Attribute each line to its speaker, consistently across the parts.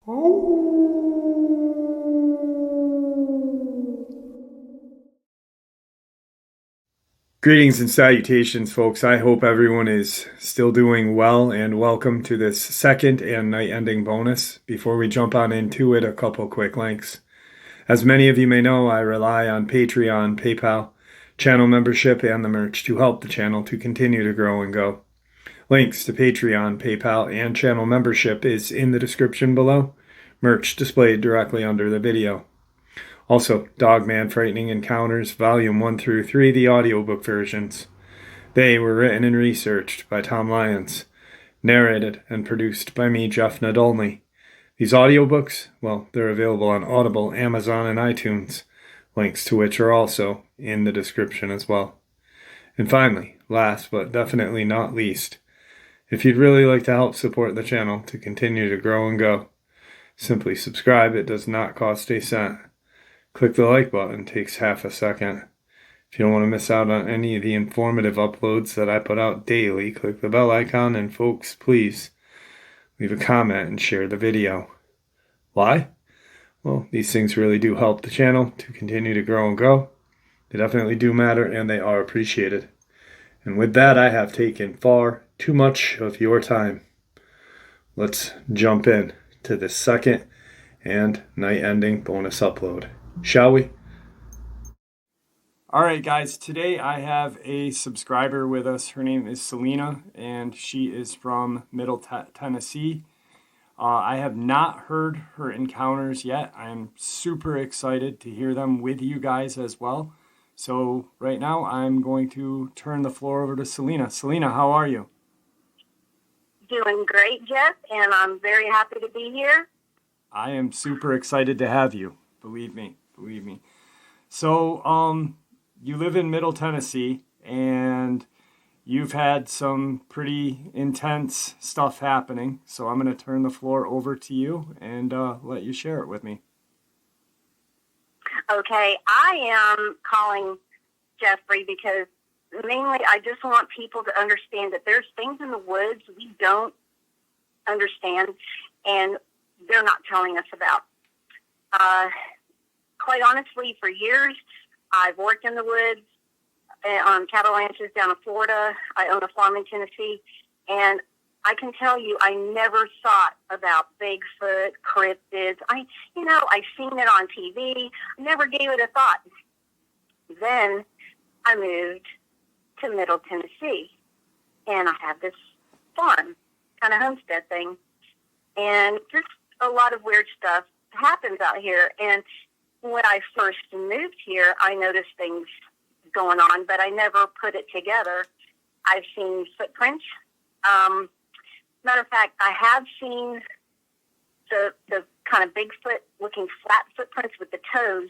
Speaker 1: Greetings and salutations, folks. I hope everyone is still doing well, and welcome to this second and night-ending bonus. Before we jump on into it, a couple quick links. As many of you may know, I rely on Patreon, PayPal, channel membership, and the merch to help the channel to continue to grow and go. Links to Patreon, PayPal, and channel membership is in the description below. Merch displayed directly under the video. Also, Dogman Frightening Encounters, Volume 1 through 3, the audiobook versions. They were written and researched by Tom Lyons, narrated and produced by me, Jeff Nadolny. These audiobooks, well, they're available on Audible, Amazon, and iTunes, links to which are also in the description as well. And finally, last but definitely not least, if you'd really like to help support the channel to continue to grow and go, simply subscribe. It does not cost a cent. Click the like button, takes half a second. If you don't want to miss out on any of the informative uploads that I put out daily, click the bell icon, and folks, please leave a comment and share the video. Why? Well, these things really do help the channel to continue to grow and go. They definitely do matter, and they are appreciated. And with that, I have taken far too much of your time. Let's jump in to this second and night-ending bonus upload. Shall we? All right, guys, today I have a subscriber with us. Her name is Selena, and she is from Middle Tennessee. I have not heard her encounters yet. I'm super excited to hear them with you guys as well. So right now I'm going to turn the floor over to Selena. Selena, how are you?
Speaker 2: Doing great, Jeff, and I'm very happy to be here.
Speaker 1: I am super excited to have you. Believe me. So, you live in Middle Tennessee, and you've had some pretty intense stuff happening. So I'm going to turn the floor over to you and let you share it with me.
Speaker 2: Okay, I am calling Jeffrey because mainly I just want people to understand that there's things in the woods we don't understand, and they're not telling us about. Quite honestly, for years, I've worked in the woods on cattle ranches down in Florida. I own a farm in Tennessee, and I can tell you, I never thought about Bigfoot, cryptids. I've seen it on TV. I never gave it a thought. Then I moved to Middle Tennessee, and I have this farm, kind of homestead thing, and just a lot of weird stuff happens out here. And when I first moved here, I noticed things going on, but I never put it together. I've seen footprints. Matter of fact, I have seen the kind of Bigfoot-looking flat footprints with the toes,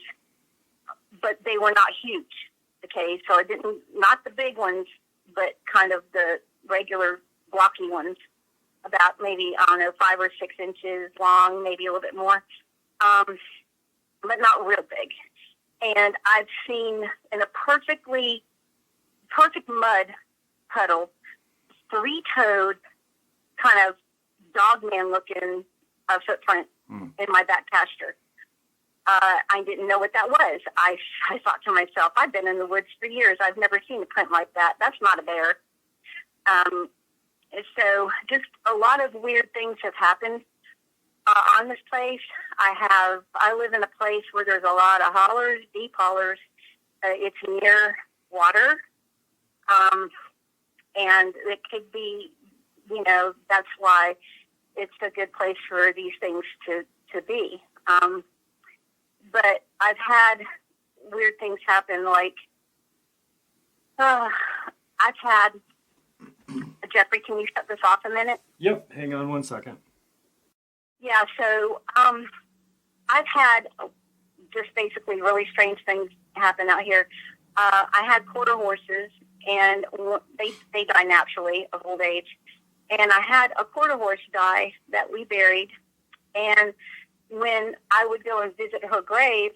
Speaker 2: but they were not huge. Okay, so not the big ones, but kind of the regular blocky ones, about maybe, 5 or 6 inches long, maybe a little bit more. But not real big. And I've seen in a perfect mud puddle, 3-toed, kind of dogman looking footprint in my back pasture. I didn't know what that was. I thought to myself, I've been in the woods for years. I've never seen a print like that. That's not a bear. So just a lot of weird things have happened on this place. I live in a place where there's a lot of hollers, deep hollers. It's near water, and it could be, that's why it's a good place for these things to be. But I've had weird things happen, like I've had, Jeffrey, can you shut this off a minute?
Speaker 1: Yep, hang on one second.
Speaker 2: Yeah, so I've had just basically really strange things happen out here. I had quarter horses, and they die naturally of old age. And I had a quarter horse die that we buried. And when I would go and visit her grave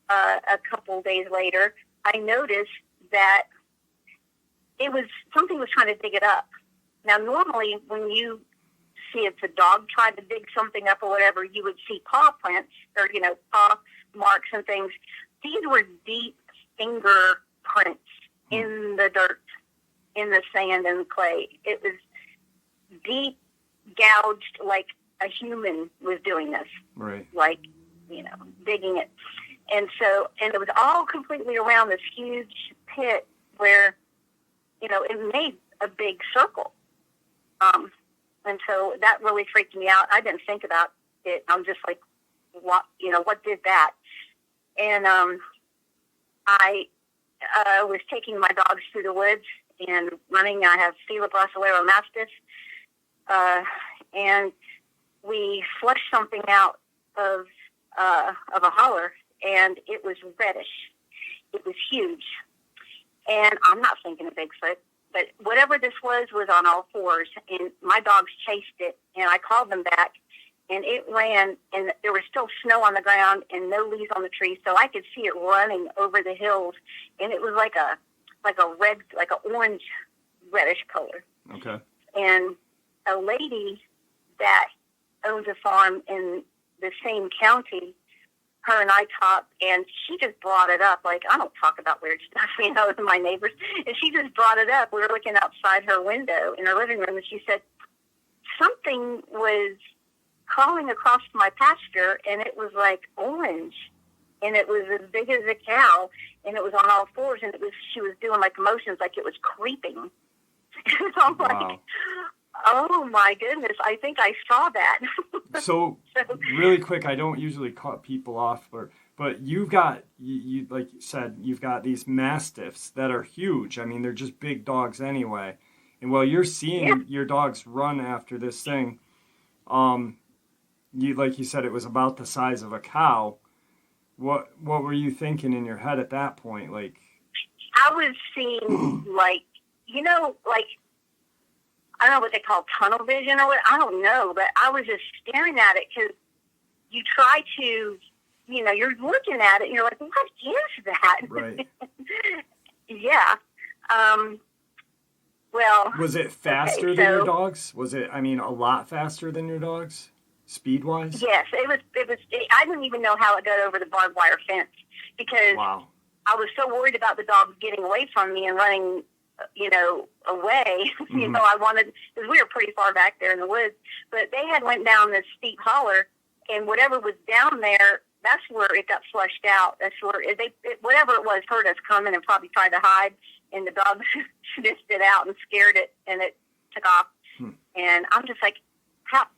Speaker 2: a couple days later, I noticed that something was trying to dig it up. Now, normally when you see if the dog tried to dig something up or whatever, you would see paw prints or, paw marks and things. These were deep finger prints in the dirt, in the sand and clay. It was deep, gouged, like a human was doing this.
Speaker 1: Right.
Speaker 2: Like, digging it. And it was all completely around this huge pit where, it made a big circle. And so that really freaked me out. I didn't think about it. I'm just like, what did that? And I was taking my dogs through the woods and running. I have Fila Brasileiro Mastiff. And we flushed something out of a holler, and it was reddish. It was huge. And I'm not thinking of Bigfoot, but whatever this was on all fours, and my dogs chased it, and I called them back, and it ran, and there was still snow on the ground and no leaves on the trees, so I could see it running over the hills, and it was like a red, like an orange reddish color.
Speaker 1: Okay.
Speaker 2: And a lady that owns a farm in the same county, her and I talked, and she just brought it up. Like, I don't talk about weird stuff, with my neighbors. And she just brought it up. We were looking outside her window in her living room, and she said something was crawling across my pasture, and it was like orange, and it was as big as a cow, and it was on all fours, and she was doing like motions like it was creeping. So I'm like, oh my goodness, I think I saw that.
Speaker 1: So really quick, I don't usually cut people off, but you've got, you like you said, you've got these Mastiffs that are huge. I mean, they're just big dogs anyway. And while you're seeing your dogs run after this thing, like you said, it was about the size of a cow. What were you thinking in your head at that point? Like,
Speaker 2: I was seeing like, I don't know what they call tunnel vision or what, I don't know, but I was just staring at it because you try to, you're looking at it and you're like, what is that?
Speaker 1: Right.
Speaker 2: Yeah. Well.
Speaker 1: Was it faster than your dogs? Was it, a lot faster than your dogs, speed-wise?
Speaker 2: Yes, it was. I didn't even know how it got over the barbed wire fence because I was so worried about the dogs getting away from me and running away.
Speaker 1: Mm-hmm.
Speaker 2: I wanted, because we were pretty far back there in the woods, but they had went down this steep holler, and whatever was down there, that's where it got flushed out. That's where whatever it was heard us coming and probably tried to hide, and the dogs sniffed it out and scared it, and it took off. And I'm just like,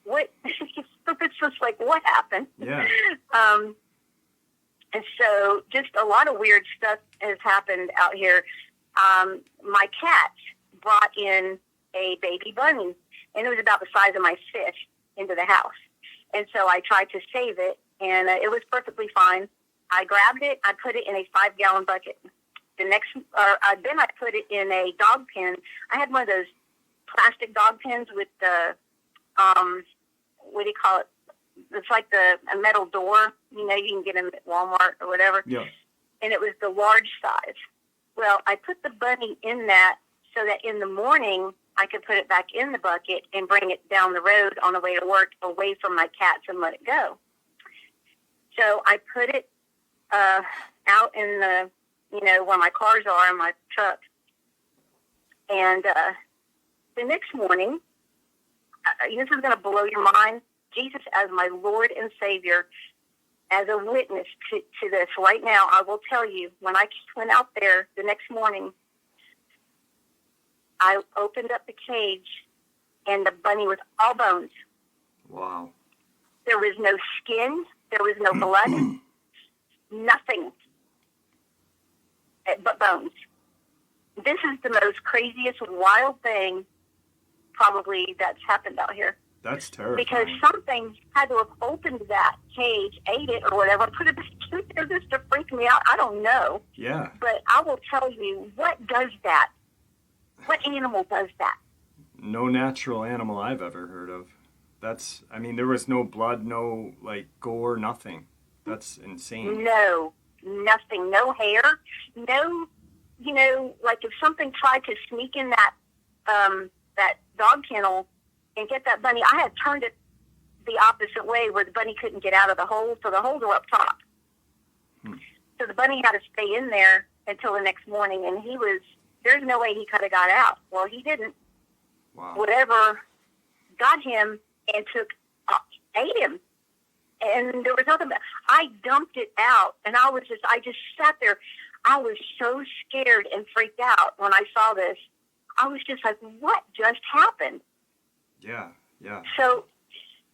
Speaker 2: what? It's just like, what happened?
Speaker 1: Yeah.
Speaker 2: And so just a lot of weird stuff has happened out here. My cats brought in a baby bunny, and it was about the size of my fist, into the house. And so I tried to save it, and it was perfectly fine. I grabbed it, I put it in a 5-gallon bucket. Then I put it in a dog pen. I had one of those plastic dog pens with the, what do you call it? It's like a metal door, you can get them at Walmart or whatever.
Speaker 1: Yeah.
Speaker 2: And it was the large size. Well, I put the bunny in that so that in the morning I could put it back in the bucket and bring it down the road on the way to work away from my cats and let it go. So I put it out in the, where my cars are in my truck. And the next morning, this is going to blow your mind, Jesus as my Lord and Savior, as a witness to this right now, I will tell you, when I went out there the next morning, I opened up the cage, and the bunny was all bones.
Speaker 1: Wow.
Speaker 2: There was no skin. There was no blood. Nothing but bones. This is the most craziest, wild thing probably that's happened out here.
Speaker 1: That's terrifying.
Speaker 2: Because something had to have opened that cage, ate it or whatever, put it back there just to freak me out. I don't know.
Speaker 1: Yeah.
Speaker 2: But I will tell you, what does that? What animal does that?
Speaker 1: No natural animal I've ever heard of. There was no blood, no, gore, nothing. That's insane.
Speaker 2: No, nothing. No hair. No, if something tried to sneak in that dog kennel, and get that bunny. I had turned it the opposite way where the bunny couldn't get out of the hole, so the holes were up top. So the bunny had to stay in there until the next morning, and there's no way he could have got out. Well, he didn't.
Speaker 1: Wow.
Speaker 2: Whatever got him and ate him. And there was nothing. I dumped it out, and I just sat there. I was so scared and freaked out when I saw this. I was just like, what just happened?
Speaker 1: Yeah.
Speaker 2: So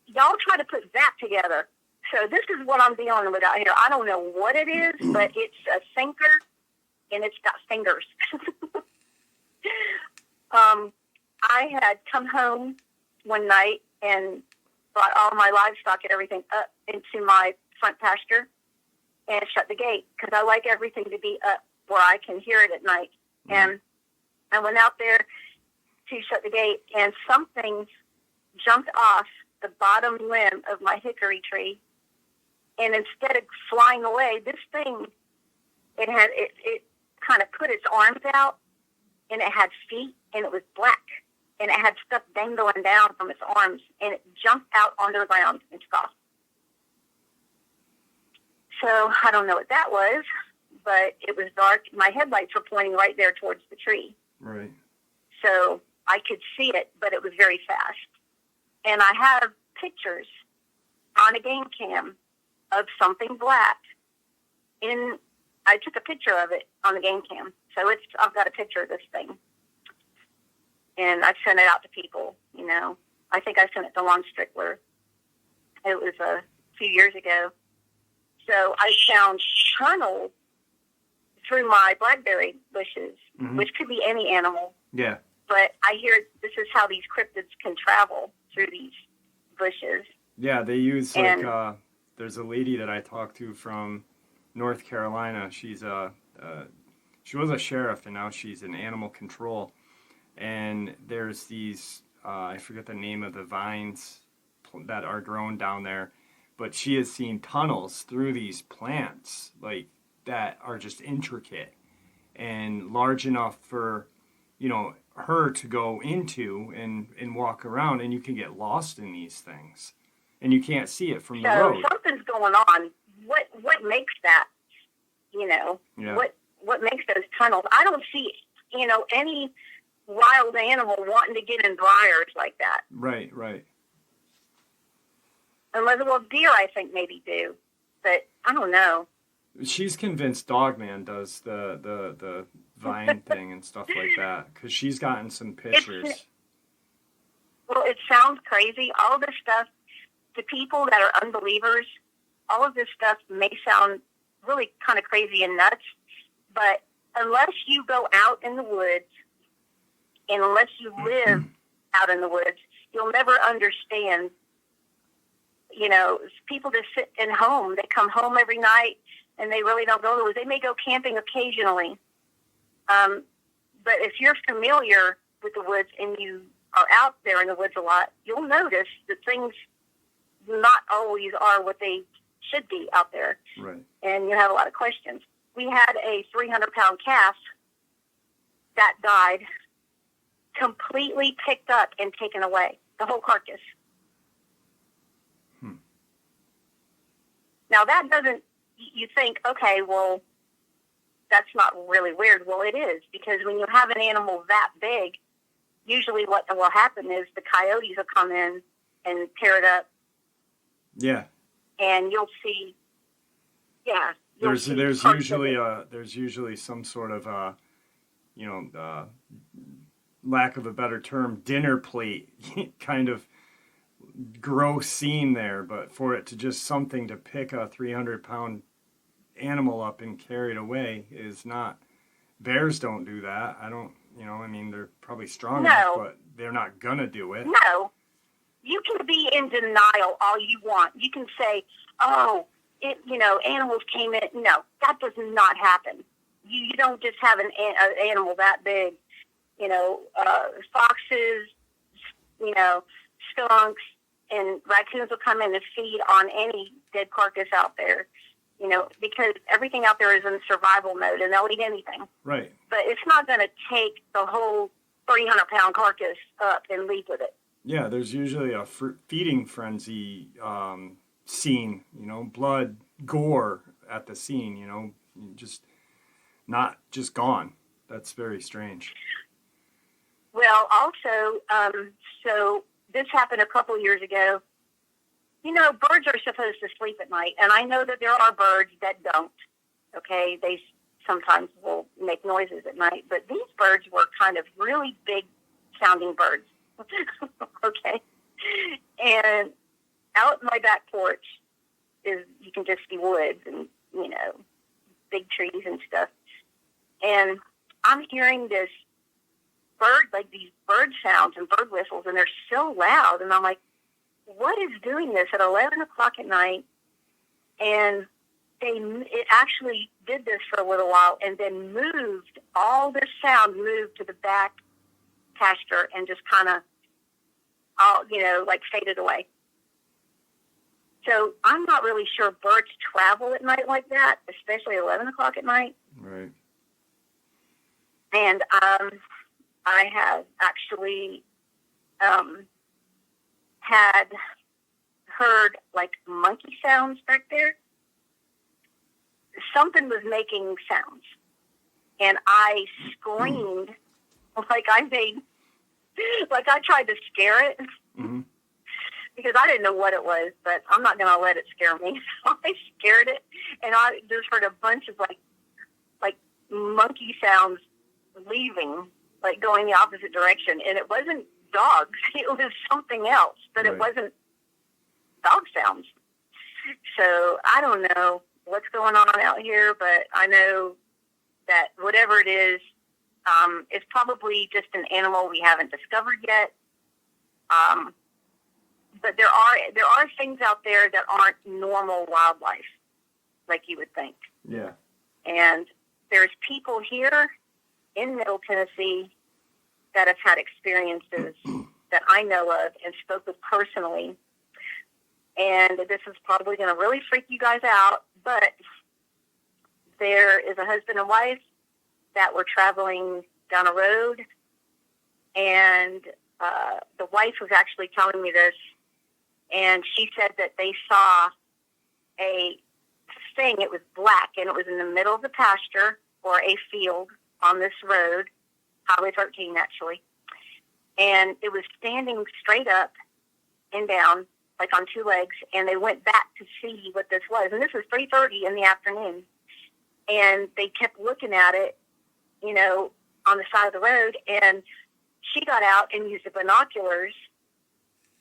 Speaker 2: y'all try to put that together. So this is what I'm dealing with out here. I don't know what it is, but it's a sinker, and it's got fingers. I had come home one night and brought all my livestock and everything up into my front pasture and shut the gate because I like everything to be up where I can hear it at night. And I went out there to shut the gate, and something jumped off the bottom limb of my hickory tree. And instead of flying away, this thing, it kind of put its arms out, and it had feet, and it was black, and it had stuff dangling down from its arms, and it jumped out onto the ground and took off. So I don't know what that was, but it was dark. My headlights were pointing right there towards the tree.
Speaker 1: Right.
Speaker 2: So I could see it, but it was very fast. And I have pictures on a game cam of something black. I took a picture of it on the game cam. So I've got a picture of this thing. And I've sent it out to people, you know. I think I sent it to Lon Strickler. It was a few years ago. So I found tunnels through my blackberry bushes, which could be any animal.
Speaker 1: Yeah.
Speaker 2: But I hear this is how these cryptids can travel through these bushes.
Speaker 1: Yeah, they use there's a lady that I talked to from North Carolina. She was a sheriff, and now she's in animal control. And there's these I forget the name of the vines that are grown down there, but she has seen tunnels through these plants like that are just intricate and large enough for, you know, her to go into and walk around, and you can get lost in these things, and you can't see it from the road.
Speaker 2: So something's going on. What makes that? You know,
Speaker 1: yeah.
Speaker 2: What makes those tunnels? I don't see, you know, any wild animal wanting to get in briars like that.
Speaker 1: Right.
Speaker 2: Unless, well, deer I think maybe do, but I don't know.
Speaker 1: She's convinced Dogman does the vine thing and stuff like that, because she's gotten some pictures.
Speaker 2: Well, it sounds crazy. All of this stuff, to people that are unbelievers, all of this stuff may sound really kind of crazy and nuts, but unless you go out in the woods, and unless you live out in the woods, you'll never understand. You know, people just sit in home. They come home every night, and they really don't go to the woods. They may go camping occasionally. But if you're familiar with the woods and you are out there in the woods a lot, you'll notice that things not always are what they should be out there.
Speaker 1: Right. And
Speaker 2: you have a lot of questions. We had a 300-pound calf that died, completely picked up and taken away, the whole carcass. Now, that doesn't, you think, okay, well, that's not really weird. Well, it is, because when you have an animal that big, usually what will happen is the coyotes will come in and tear it up.
Speaker 1: Yeah.
Speaker 2: And you'll see, yeah.
Speaker 1: There's usually some sort of, lack of a better term, dinner plate kind of gross scene there, but for it to just something to pick a 300-pound animal up and carry it away is not. Bears don't do that. They're probably strong enough, but they're not gonna do it.
Speaker 2: No. You can be in denial all you want. You can say, animals came in. No, that does not happen. You don't just have an animal that big. Foxes, skunks, and raccoons will come in and feed on any dead carcass out there, because everything out there is in survival mode, and they'll eat anything.
Speaker 1: Right.
Speaker 2: But it's not going to take the whole 300-pound carcass up and leave with it.
Speaker 1: Yeah, there's usually a feeding frenzy scene, blood, gore at the scene, just not just gone. That's very strange.
Speaker 2: Well, also, so this happened a couple years ago. Birds are supposed to sleep at night, and I know that there are birds that don't. Okay, they sometimes will make noises at night, but these birds were kind of really big sounding birds. Okay, and out my back porch you can just see woods and big trees and stuff, and I'm hearing this like these bird sounds and bird whistles, and they're so loud, and I'm like, what is doing this at 11 o'clock at night? And it actually did this for a little while, and then all this sound moved to the back pasture and just kind of, like faded away. So I'm not really sure birds travel at night like that, especially 11 o'clock at night.
Speaker 1: Right.
Speaker 2: And I have actually had heard like monkey sounds back there. Something was making sounds, and I screamed like I tried to scare it.
Speaker 1: Mm-hmm.
Speaker 2: Because I didn't know what it was, but I'm not going to let it scare me. So I scared it, and I just heard a bunch of like monkey sounds leaving, like going the opposite direction. And it wasn't dogs; it was something else, but It wasn't dog sounds. So I don't know what's going on out here, but I know that whatever it is, it's probably just an animal we haven't discovered yet. But there are things out there that aren't normal wildlife, like you would think.
Speaker 1: Yeah.
Speaker 2: And there's people here in Middle Tennessee that have had experiences that I know of and spoke with personally. And this is probably going to really freak you guys out, but there is a husband and wife that were traveling down a road, and the wife was actually telling me this, and she said that they saw a thing. It was black, and it was in the middle of the pasture or a field on this road, Highway 13 actually, and it was standing straight up and down, like on two legs, and they went back to see what this was. And this was 3:30 in the afternoon, and they kept looking at it, on the side of the road, and she got out and used the binoculars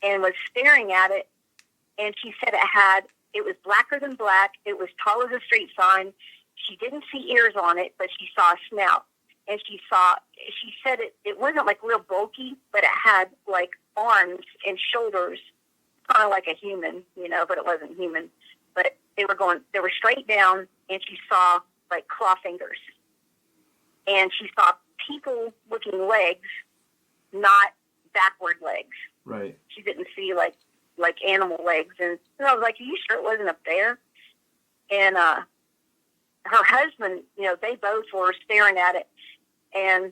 Speaker 2: and was staring at it, and she said it was blacker than black, it was tall as a street sign, she didn't see ears on it, but she saw a snout, and she said it wasn't like real bulky, but it had like arms and shoulders, kind of like a human, but it wasn't human, but they were straight down, and she saw like claw fingers, and she saw people looking legs, not backward legs.
Speaker 1: Right.
Speaker 2: She didn't see like animal legs, and I was like, "Are you sure it wasn't up there?" And her husband, they both were staring at it, and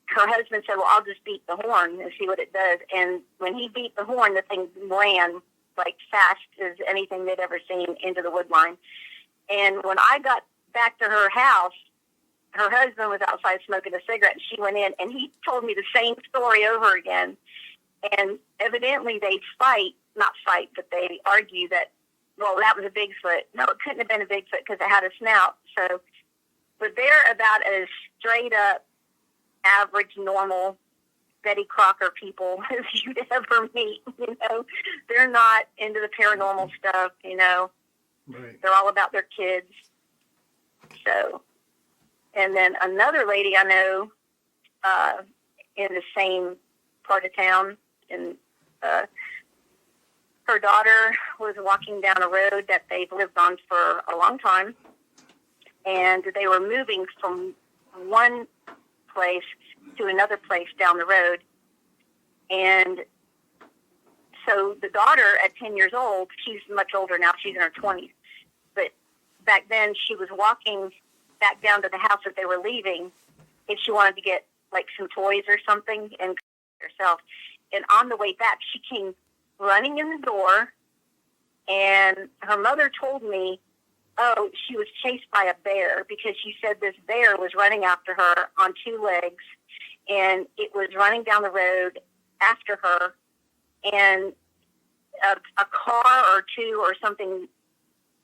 Speaker 2: her husband said, "Well, I'll just beat the horn and see what it does." And when he beat the horn, the thing ran like fast as anything they'd ever seen into the wood line. And when I got back to her house, her husband was outside smoking a cigarette, and she went in, and he told me the same story over again. And evidently they not fight, but they argue that, well, that was a Bigfoot. No, it couldn't have been a Bigfoot because it had a snout. So, but they're about as straight up, average, normal Betty Crocker people as you'd ever meet. They're not into the paranormal stuff.
Speaker 1: Right.
Speaker 2: They're all about their kids. So, and then another lady I know in the same part of town, and her daughter was walking down a road that they've lived on for a long time, and they were moving from one place to another place down the road. And so the daughter at 10 years old, she's much older now, she's in her 20s, but back then she was walking back down to the house that they were leaving if she wanted to get like some toys or something and herself. And on the way back, she came running in the door, and her mother told me, oh, she was chased by a bear, because she said this bear was running after her on two legs, and it was running down the road after her, and a car or two or something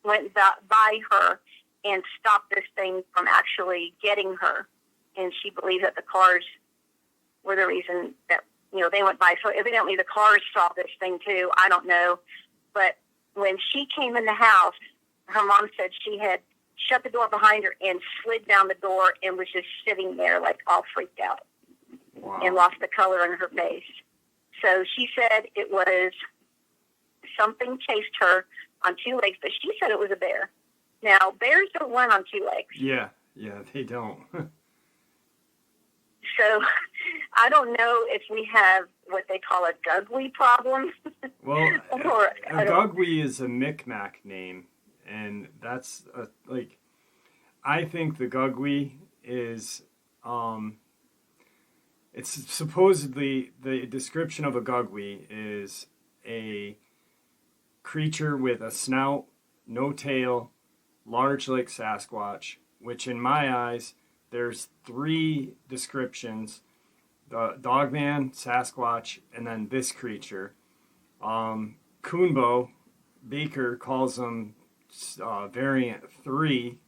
Speaker 2: went by her and stopped this thing from actually getting her. And she believes that the cars were the reason that, they went by. So evidently the cars saw this thing too. I don't know. But when she came in the house, her mom said she had shut the door behind her and slid down the door and was just sitting there like all freaked out. Wow. And lost the color in her face. So she said it was something chased her on two legs, but she said it was a bear. Now, bears don't run on two legs.
Speaker 1: Yeah, they don't.
Speaker 2: So I don't know if we have what they call a Gugwee problem.
Speaker 1: Well, a Gugwee is a Micmac name, and that's I think the Gugwee is, it's supposedly, the description of a Gugwee is a creature with a snout, no tail, large like Sasquatch, which in my eyes, there's three descriptions: the Dogman, Sasquatch, and then this creature. Kuhnbo Baker calls him variant 3,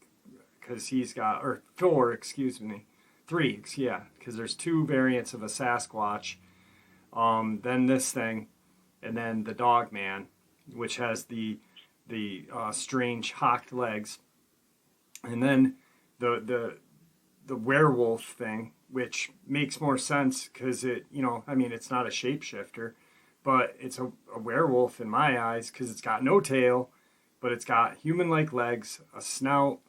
Speaker 1: because he's got, or 4, excuse me, 3, yeah, because there's 2 variants of a Sasquatch. Then this thing, and then the Dogman, which has the strange hocked legs, and then the werewolf thing, which makes more sense because it's not a shapeshifter, but it's a werewolf in my eyes because it's got no tail, but it's got human-like legs, a snout,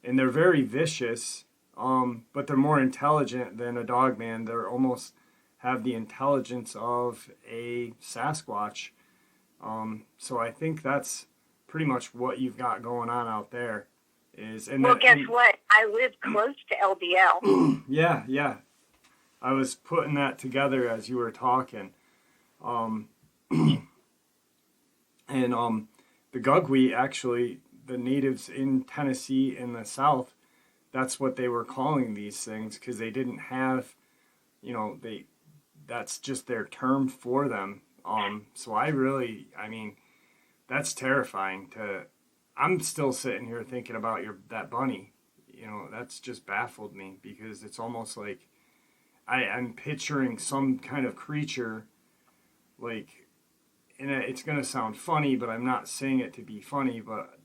Speaker 1: and they're very vicious, but they're more intelligent than a Dogman. They're almost have the intelligence of a Sasquatch. So I think that's pretty much what you've got going on out there. Guess
Speaker 2: what? I live close to LDL.
Speaker 1: Yeah. I was putting that together as you were talking. The Gugwee, actually, the natives in Tennessee in the South, that's what they were calling these things, because they didn't have, that's just their term for them. So that's terrifying I'm still sitting here thinking about that bunny. That's just baffled me, because it's almost like I'm picturing some kind of creature, it's going to sound funny, but I'm not saying it to be funny, but,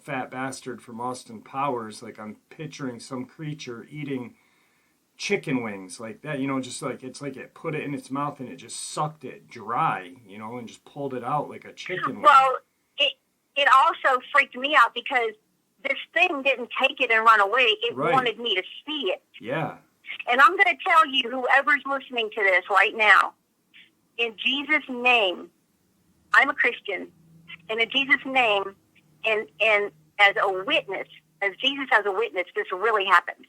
Speaker 1: Fat Bastard from Austin Powers, I'm picturing some creature eating chicken wings like that, just it's like it put it in its mouth and it just sucked it dry, and just pulled it out like a chicken wing.
Speaker 2: Well, it also freaked me out because this thing didn't take it and run away. It wanted me to see it.
Speaker 1: Yeah.
Speaker 2: And I'm going to tell you, whoever's listening to this right now, in Jesus' name, I'm a Christian, and in Jesus' name, and as a witness, as Jesus as a witness, this really happened.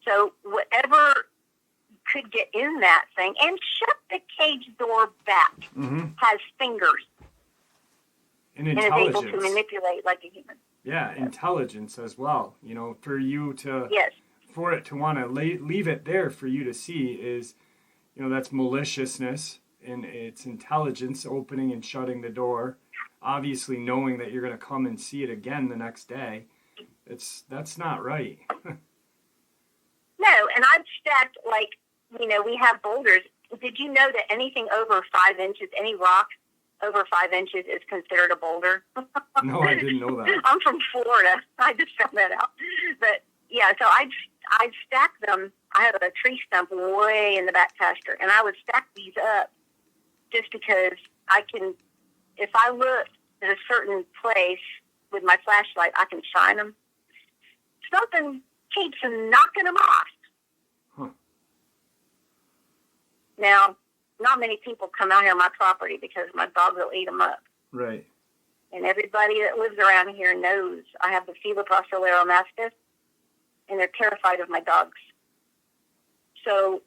Speaker 2: So whatever could get in that thing, and shut the cage door back, has fingers.
Speaker 1: And intelligence.
Speaker 2: And is able to manipulate like a human.
Speaker 1: Yeah, intelligence as well. For you to...
Speaker 2: Yes.
Speaker 1: For it to want to leave it there for you to see is, that's maliciousness, and it's intelligence opening and shutting the door, obviously knowing that you're going to come and see it again the next day. That's not right.
Speaker 2: No, and I've stacked, we have boulders. Did you know that anything over 5 inches, any rock over 5 inches is considered a boulder?
Speaker 1: No, I didn't know that.
Speaker 2: I'm from Florida. I just found that out. But, yeah, so I'd stack them. I have a tree stump way in the back pasture, and I would stack these up just because I can, if I look at a certain place with my flashlight, I can shine them. Something keeps knocking them off.
Speaker 1: Huh.
Speaker 2: Now, not many people come out here on my property because my dogs will eat them up.
Speaker 1: Right.
Speaker 2: And everybody that lives around here knows I have the Fever Procellero Mastiff, and they're terrified of my dogs. So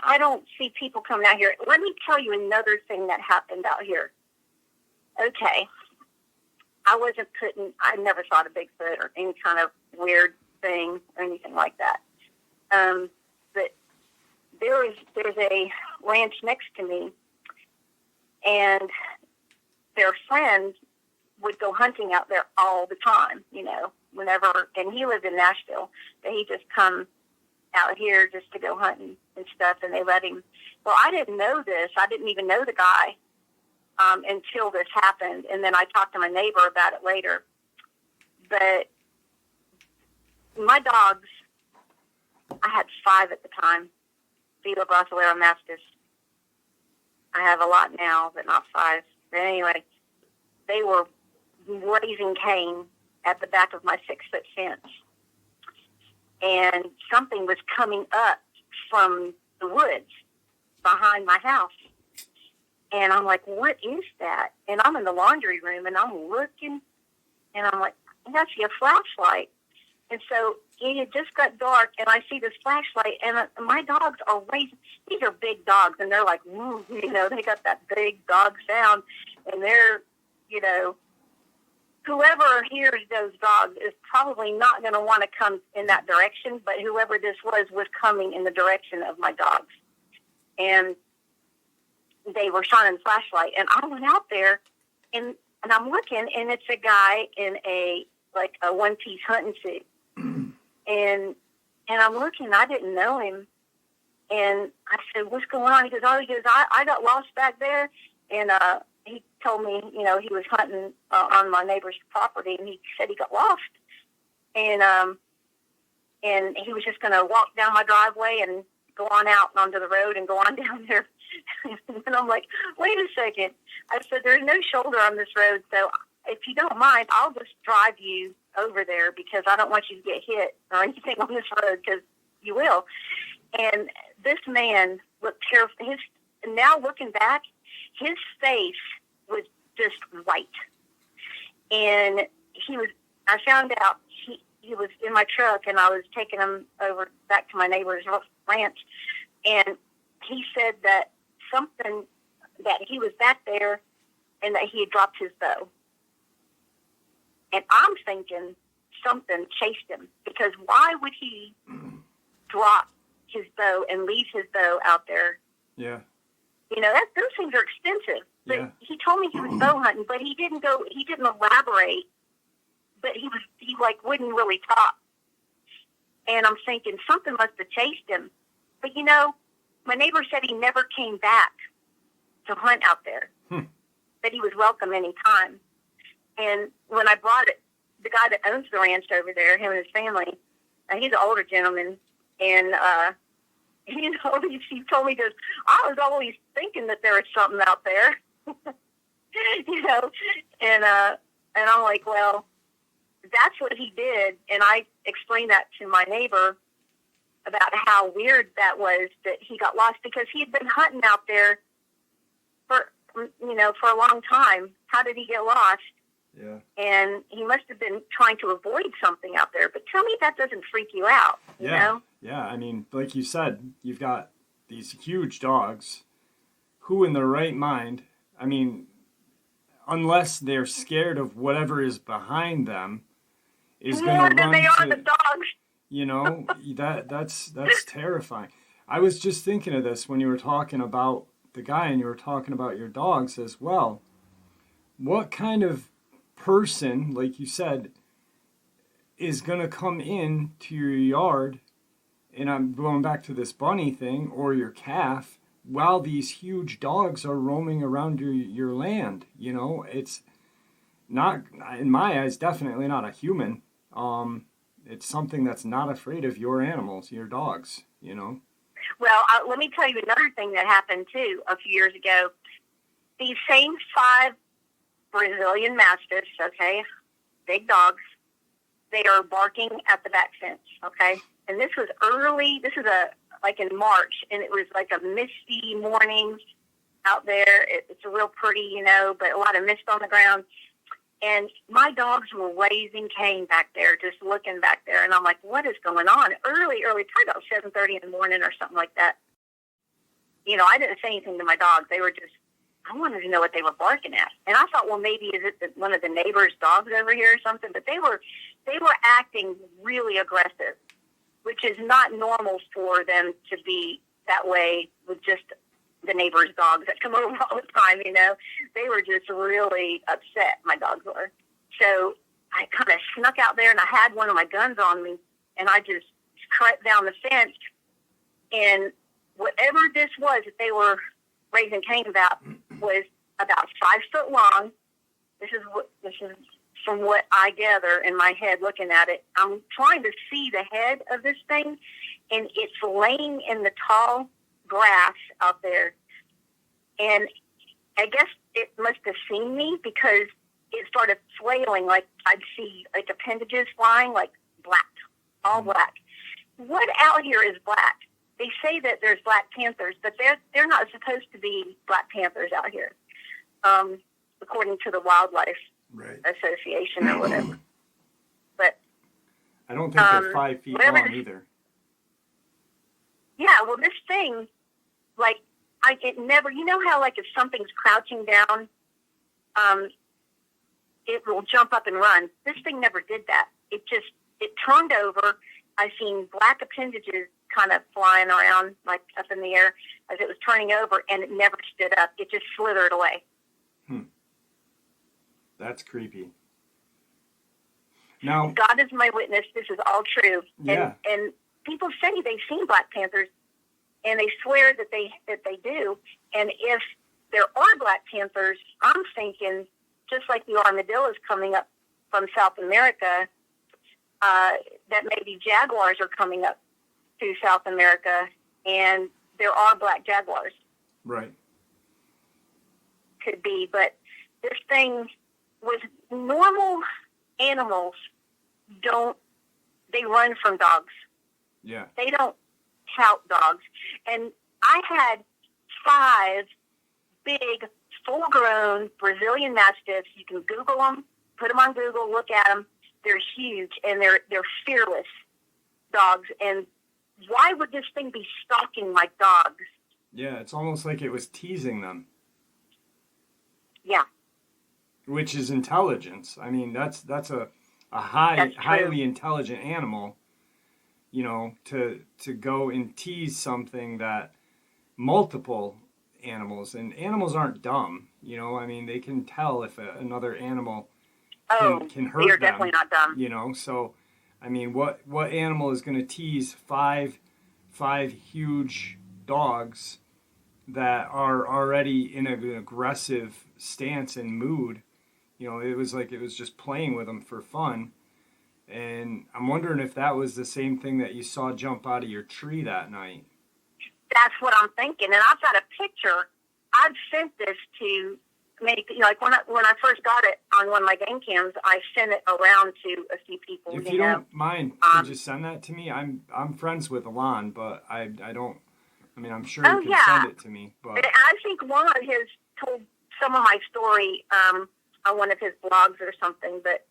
Speaker 2: I don't see people coming out here. Let me tell you another thing that happened out here. Okay. I never saw a Bigfoot or any kind of weird thing or anything like that. But there's a ranch next to me, and their friends would go hunting out there all the time, whenever, and he lived in Nashville, but he just come out here just to go hunting and stuff, and they let him. Well, I didn't know this. I didn't even know the guy until this happened, and then I talked to my neighbor about it later. But my dogs, I had 5 at the time, Vila Brasileira Mastiffs. I have a lot now, but not 5. But anyway, they were raising Cain at the back of my 6-foot fence. And something was coming up from the woods behind my house. And I'm like, what is that? And I'm in the laundry room, and I'm looking, and I'm like, I see a flashlight. And so it had just got dark, and I see this flashlight, and my dogs are raising. These are big dogs, and they're like, woo, they got that big dog sound, and they're, whoever hears those dogs is probably not going to want to come in that direction, but whoever this was coming in the direction of my dogs. And they were shining the flashlight, and I went out there, and I'm looking, and it's a guy in a one-piece hunting suit. And I'm looking, I didn't know him. And I said, what's going on? He goes, I got lost back there. And he told me, he was hunting on my neighbor's property, and he said he got lost. And he was just going to walk down my driveway and go on out onto the road and go on down there. And I'm like, wait a second. I said, there's no shoulder on this road, so if you don't mind, I'll just drive you over there because I don't want you to get hit or anything on this road, because you will. And this man looked terrible. Now looking back, his face was just white. And I found out he was in my truck, and I was taking him over back to my neighbor's ranch. And he said that he was back there and that he had dropped his bow. And I'm thinking something chased him, because why would he drop his bow and leave his bow out there?
Speaker 1: Yeah.
Speaker 2: Those things are expensive. But yeah. He told me he was bow hunting, but he didn't elaborate. But he wouldn't really talk. And I'm thinking something must have chased him. But my neighbor said he never came back to hunt out there. That he was welcome any-time. And when I brought it, the guy that owns the ranch over there, him and his family, he's an older gentleman, and he told me, he goes, I was always thinking that there was something out there, and I'm like, well, that's what he did. And I explained that to my neighbor about how weird that was, that he got lost, because he had been hunting out there for a long time. How did he get lost?
Speaker 1: Yeah.
Speaker 2: And he must have been trying to avoid something out there. But tell me if that doesn't freak you out, you know?
Speaker 1: Yeah, I mean, like you said, you've got these huge dogs who in their right mind, I mean, unless they're scared of whatever is behind them, is going to run
Speaker 2: than they are the
Speaker 1: dogs. That's terrifying. I was just thinking of this when you were talking about the guy and you were talking about your dogs as well. What kind of person, like you said, is going to come in to your yard, and I'm going back to this bunny thing, or your calf, while these huge dogs are roaming around your land? It's not, in my eyes, definitely not a human. It's something that's not afraid of your animals, your dogs,
Speaker 2: Well, let me tell you another thing that happened, too, a few years ago. These same 5 Brazilian Mastiffs, okay, big dogs, they are barking at the back fence, okay? And this was in March, and it was like a misty morning out there. It's a real pretty, but a lot of mist on the ground. And my dogs were raising Cain back there, just looking back there. And I'm like, what is going on? Early, probably about 7:30 in the morning or something like that. I didn't say anything to my dogs. They were just, I wanted to know what they were barking at. And I thought, well, maybe is it one of the neighbors' dogs over here or something? But they were acting really aggressive, which is not normal for them to be that way with just the neighbors' dogs that come over all the time, They were just really upset, my dogs were. So I kind of snuck out there, and I had one of my guns on me, and I just crept down the fence, and whatever this was that they were raising Cain about was about 5 foot long. This is from what I gather in my head looking at it. I'm trying to see the head of this thing, and it's laying in the tall grass out there. And I guess it must have seen me because it started flailing like I'd see like appendages flying, like black, all black. What out here is black? They say that there's black panthers, but they're not supposed to be black panthers out here, according to the Wildlife Association or whatever. But
Speaker 1: I don't think they're 5 feet long either.
Speaker 2: Yeah, well, this thing, like, it never, how, like, if something's crouching down, it will jump up and run. This thing never did that. It turned over. I seen black appendages kind of flying around, like, up in the air as it was turning over, and it never stood up. It just slithered away.
Speaker 1: That's creepy. Now,
Speaker 2: God is my witness. This is all true.
Speaker 1: Yeah.
Speaker 2: And people say they've seen black panthers, and they swear that they do. And if there are black panthers, I'm thinking, just like the armadillos coming up from South America, that maybe jaguars are coming up to South America, and there are black jaguars.
Speaker 1: Right.
Speaker 2: Could be, but this thing was normal animals they run from dogs.
Speaker 1: Yeah.
Speaker 2: They don't tout dogs. And I had 5 big, full-grown Brazilian Mastiffs. You can Google them, put them on Google, look at them. They're huge, and they're fearless dogs. And why would this thing be stalking my dogs?
Speaker 1: Yeah, it's almost like it was teasing them.
Speaker 2: Yeah.
Speaker 1: Which is intelligence. I mean, that's a highly intelligent animal, to go and tease something that multiple animals, and animals aren't dumb, I mean, they can tell if another animal can hurt them.
Speaker 2: They're definitely not dumb.
Speaker 1: So, I mean, what animal is going to tease five huge dogs that are already in an aggressive stance and mood? It was like it was just playing with them for fun. And I'm wondering if that was the same thing that you saw jump out of your tree that night.
Speaker 2: That's what I'm thinking. And I've got a picture. I've sent this to many, like when I first got it on one of my game cams, I sent it around to a few people.
Speaker 1: If you don't mind, could you send that to me? I'm friends with Alon, but I don't. I mean, I'm sure you can send it to me. But
Speaker 2: I think one of his told some of my story on one of his blogs or something. But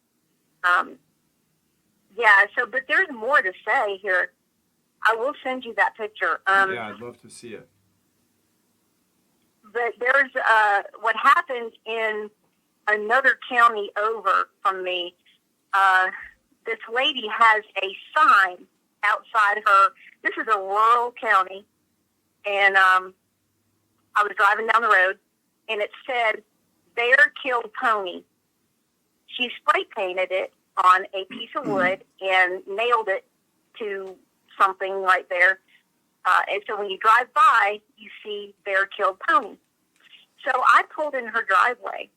Speaker 2: yeah. So, but there's more to say here. I will send you that picture.
Speaker 1: Yeah, I'd love to see it.
Speaker 2: But there's what happened in another county over from me. This lady has a sign outside her. This is a rural county, and I was driving down the road, and it said, "Bear killed pony." She spray painted it on a piece of wood and nailed it to something right there. And so when you drive by, you see "Bear killed pony." So I pulled in her driveway,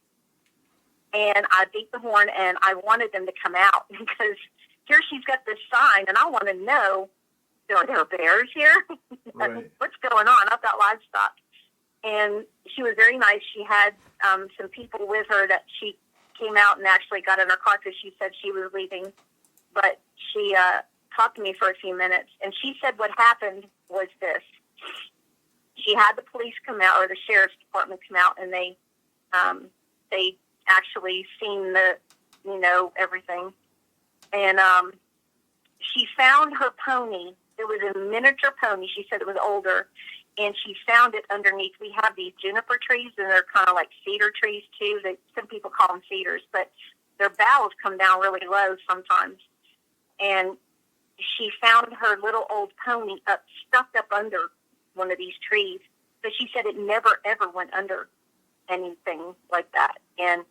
Speaker 2: and I beat the horn, and I wanted them to come out because here she's got this sign, and I want to know, are there bears here?
Speaker 1: Right.
Speaker 2: What's going on? I've got livestock. And she was very nice. She had some people with her that she came out and actually got in her car because she said she was leaving. But she talked to me for a few minutes, and she said what happened was this. She had the police come out, or the sheriff's department come out, and they actually seen everything. And she found her pony. It was a miniature pony. She said it was older, and she found it underneath. We have these juniper trees, and they're kind of like cedar trees too. Some people call them cedars, but their boughs come down really low sometimes. And she found her little old pony stuck up under one of these trees. But she said it never, ever went under anything like that. And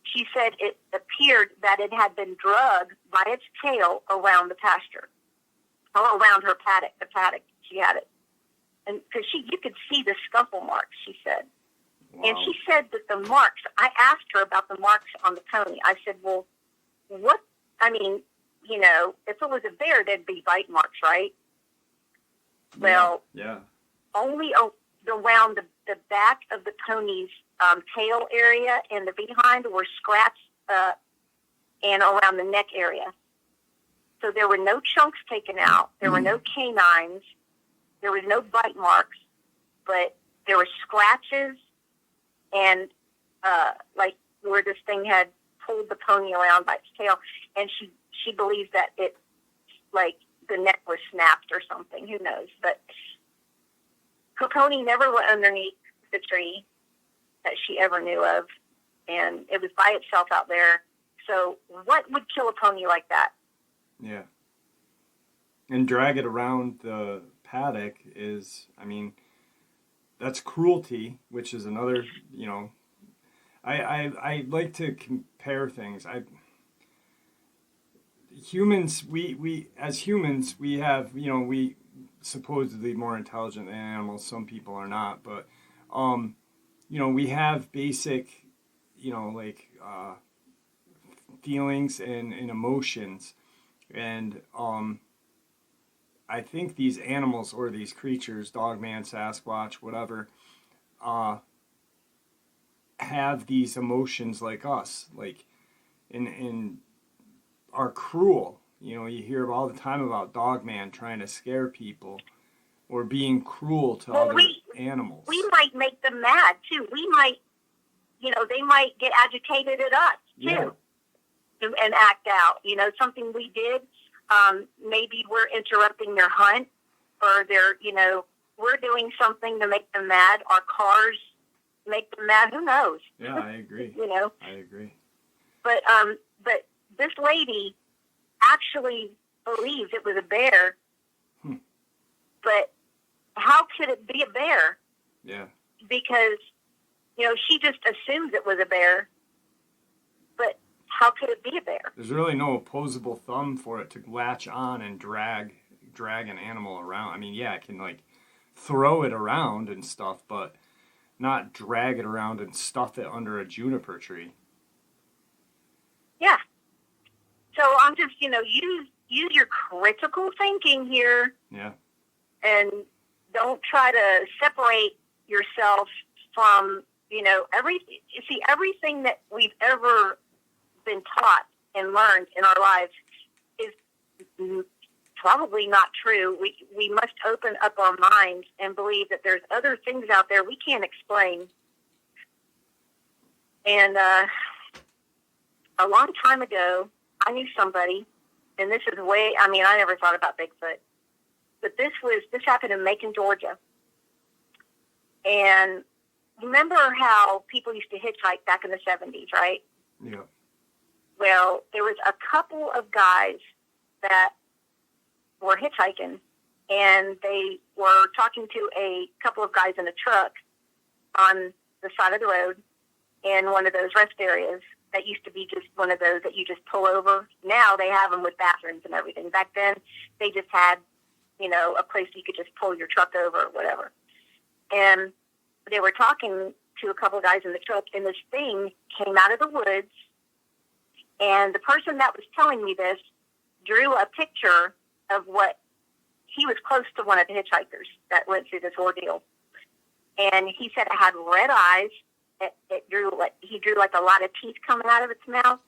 Speaker 2: she said it appeared that it had been dragged by its tail around the pasture, or around her paddock, the paddock she had it. And because you could see the scuffle marks, she said. Wow. And she said that the marks, I asked her about the marks on the pony. I said, well, what, I mean, you know, if it was a bear, there'd be bite marks, right? Well,
Speaker 1: yeah.
Speaker 2: Only around the back of the pony's tail area and the behind were scratched and around the neck area. So there were no chunks taken out. There were no canines. There was no bite marks, but there were scratches and like where this thing had pulled the pony around by its tail. And she believes that it, like, the neck was snapped or something. Who knows? But her pony never went underneath the tree that she ever knew of, and it was by itself out there. So what would kill a pony like that?
Speaker 1: Yeah. And drag it around the paddock is, I mean, that's cruelty, which is another, you know, I like to compare things. Humans, as humans, we have, you know, we supposedly more intelligent than animals. Some people are not, but, you know, we have basic, you know, like, feelings and emotions. And, I think these animals or these creatures, Dogman, Sasquatch, whatever, have these emotions like us, like, and are cruel. You know, you hear all the time about Dogman trying to scare people or being cruel to other animals.
Speaker 2: We might make them mad, too. We might, you know, they might get agitated at us, too, and act out. You know, something we did, maybe we're interrupting their hunt, or they're, you know, we're doing something to make them mad. Our cars make them mad. Who knows?
Speaker 1: Yeah, I agree.
Speaker 2: You know?
Speaker 1: I agree.
Speaker 2: But this lady actually believes it was a bear. But how could it be a bear?
Speaker 1: Yeah.
Speaker 2: Because, you know, she just assumes it was a bear. But how could it be a bear?
Speaker 1: There's really no opposable thumb for it to latch on and drag an animal around. I mean, yeah, it can, like, throw it around and stuff, but not drag it around and stuff it under a juniper tree.
Speaker 2: Yeah. So I'm just, you know, use your critical thinking here.
Speaker 1: Yeah.
Speaker 2: And don't try to separate yourself from, you know, everything that we've ever been taught and learned in our lives is probably not true. We must open up our minds and believe that there's other things out there we can't explain. And a long time ago, I knew somebody, and this is I never thought about Bigfoot, but this happened in Macon, Georgia. And remember how people used to hitchhike back in the 70s, right?
Speaker 1: Yeah.
Speaker 2: Well, there was a couple of guys that were hitchhiking, and they were talking to a couple of guys in a truck on the side of the road in one of those rest areas that used to be just one of those that you just pull over. Now they have them with bathrooms and everything. Back then, they just had, you know, a place you could just pull your truck over or whatever. And they were talking to a couple of guys in the truck, and this thing came out of the woods. And the person that was telling me this drew a picture of what he was close to one of the hitchhikers that went through this ordeal. And he said it had red eyes. He drew like a lot of teeth coming out of its mouth,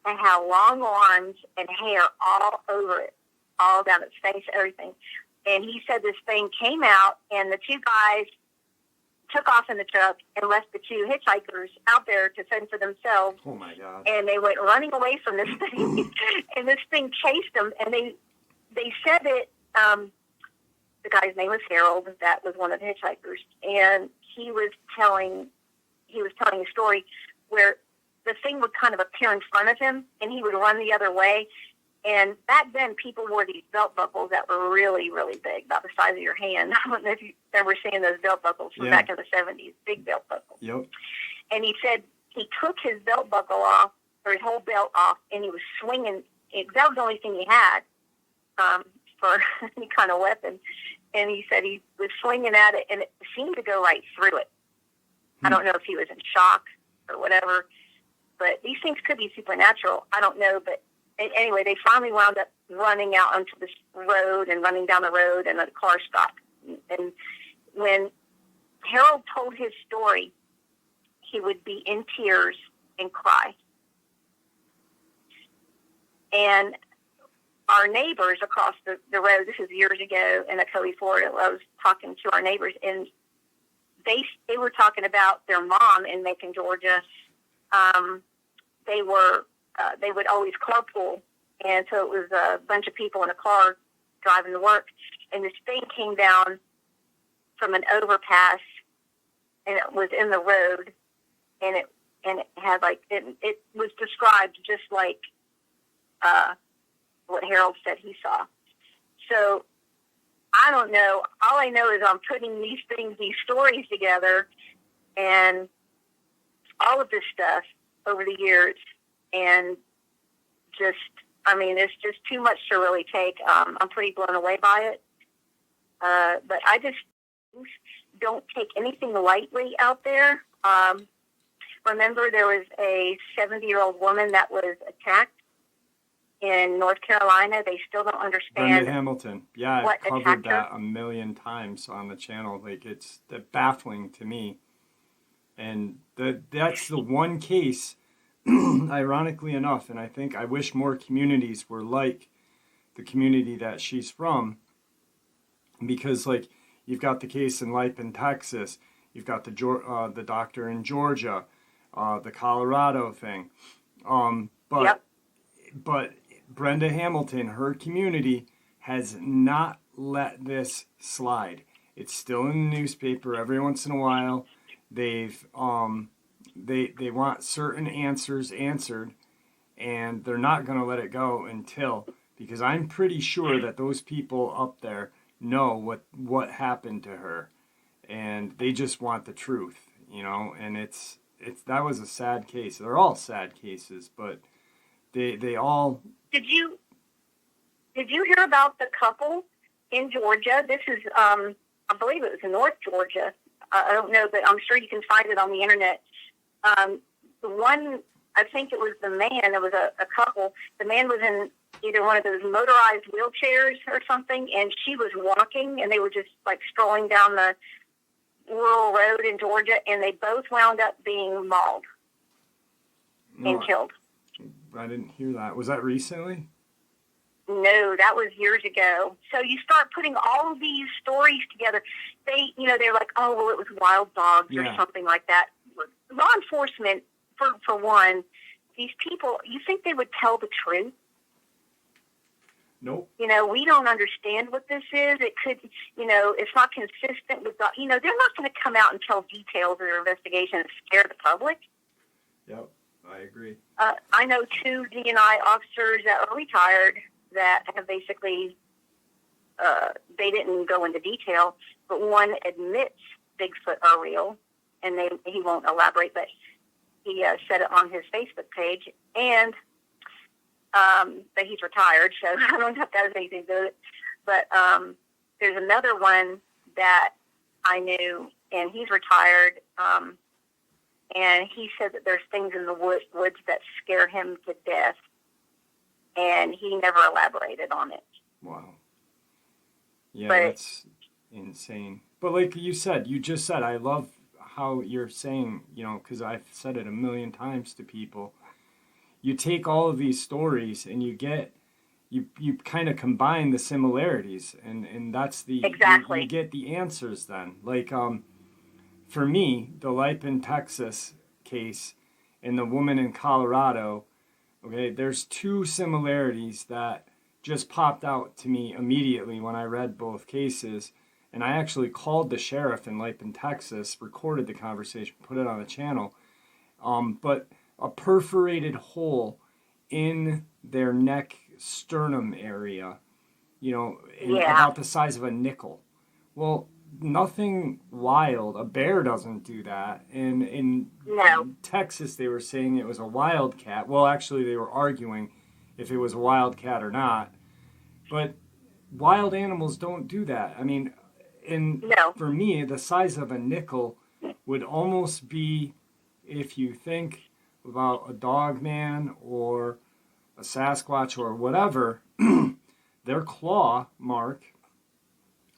Speaker 2: and had long arms and hair all over it, all down its face, everything. And he said this thing came out, and the two guys took off in the truck and left the two hitchhikers out there to fend for themselves.
Speaker 1: Oh my God.
Speaker 2: And they went running away from this thing, and this thing chased them. And they said the guy's name was Harold. That was one of the hitchhikers, and he was telling a story where the thing would kind of appear in front of him, and he would run the other way. And back then, people wore these belt buckles that were really, really big, about the size of your hand. I don't know if you've ever seen those belt buckles from back in the 70s, big belt buckles.
Speaker 1: Yep.
Speaker 2: And he said he took his belt buckle off, or his whole belt off, and he was swinging. That was the only thing he had for any kind of weapon. And he said he was swinging at it, and it seemed to go right through it. I don't know if he was in shock or whatever, but these things could be supernatural. I don't know, but anyway, they finally wound up running out onto this road and running down the road, and the car stopped. And when Harold told his story, he would be in tears and cry. And our neighbors across the road, this is years ago in Ocoee, Florida, I was talking to our neighbors, and they were talking about their mom in Macon, Georgia. They would always carpool, and so it was a bunch of people in a car driving to work, and this thing came down from an overpass, and it was in the road, and it had it was described just like what Harold said he saw. So I don't know. All I know is I'm putting these stories together, and all of this stuff over the years, and it's just too much to really take. I'm pretty blown away by it. But I just don't take anything lightly out there. Remember, there was a 70-year-old woman that was attacked in North Carolina. They still don't understand.
Speaker 1: Brenda Hamilton. Yeah, I've covered that a million times on the channel. It's baffling to me. And that's the one case, ironically enough, and I wish more communities were like the community that she's from, because you've got the case in Lipen, Texas, you've got the doctor in Georgia, the Colorado thing, but Brenda Hamilton, her community has not let this slide. It's still in the newspaper every once in a while. They've they want certain answers answered, and they're not going to let it go because I'm pretty sure that those people up there know what happened to her, and they just want the truth, and it's that was a sad case. They're all sad cases, but they all.
Speaker 2: Did you hear about the couple in Georgia? This is I believe it was in North Georgia. I don't know, but I'm sure you can find it on the internet. The one, I think it was the man, it was a couple. The man was in either one of those motorized wheelchairs or something, and she was walking, and they were just strolling down the rural road in Georgia, and they both wound up being mauled and killed.
Speaker 1: I didn't hear that. Was that recently?
Speaker 2: No, that was years ago. So you start putting all of these stories together. They're like, oh, well, it was wild dogs or something like that. Law enforcement, for one, these people, you think they would tell the truth?
Speaker 1: Nope.
Speaker 2: We don't understand what this is. It could, it's not consistent with they're not going to come out and tell details of their investigation and scare the public.
Speaker 1: Yep, I agree.
Speaker 2: I know 2 DNI officers that are retired that have basically, they didn't go into detail, but one admits Bigfoot are real, and he won't elaborate, but he said it on his Facebook page, and that he's retired, so I don't know if that has anything to do with it. But there's another one that I knew, and he's retired, and he said that there's things in the woods that scare him to death, and he never elaborated on it.
Speaker 1: Wow. Yeah, that's insane. But like you just said, I love how you're saying, because I've said it a million times to people. You take all of these stories and you kind of combine the similarities, and that's the
Speaker 2: exactly.
Speaker 1: You get the answers then. For me, the Lipen, Texas case and the woman in Colorado, okay, there's 2 similarities that just popped out to me immediately when I read both cases. And I actually called the sheriff in Lipton, Texas, recorded the conversation, put it on the channel. But a perforated hole in their neck sternum area, about the size of a nickel. Well, nothing wild. A bear doesn't do that. And in Texas, they were saying it was a wildcat. Well, actually, they were arguing if it was a wildcat or not. But wild animals don't do that. I mean, for me, the size of a nickel would almost be, if you think about a Dogman or a Sasquatch or whatever, their claw mark